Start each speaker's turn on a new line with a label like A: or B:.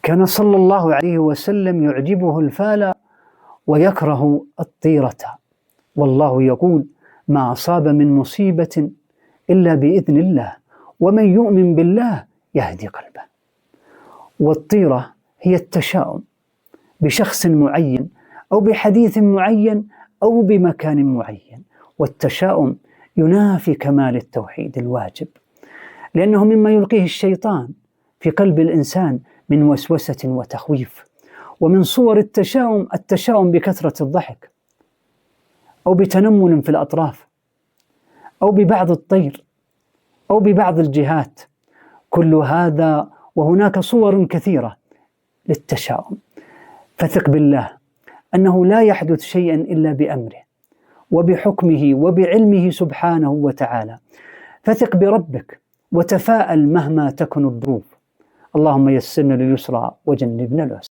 A: كان صلى الله عليه وسلم يعجبه الفال ويكره الطيرة، والله يقول: ما أصاب من مصيبة إلا بإذن الله، ومن يؤمن بالله يهدي قلبه. والطيرة هي التشاؤم بشخص معين أو بحديث معين أو بمكان معين، والتشاؤم ينافي كمال التوحيد الواجب، لأنه مما يلقيه الشيطان في قلب الإنسان من وسوسة وتخويف. ومن صور التشاؤم بكثرة الضحك، أو بتنمل في الأطراف، أو ببعض الطير، أو ببعض الجهات. كل هذا وهناك صور كثيرة للتشاؤم. فثق بالله أنه لا يحدث شيئا إلا بأمره وبحكمه وبعلمه سبحانه وتعالى. فثق بربك وتفاءل مهما تكن الظروف. اللهم يسرنا لليسرى وجنبنا العسرى.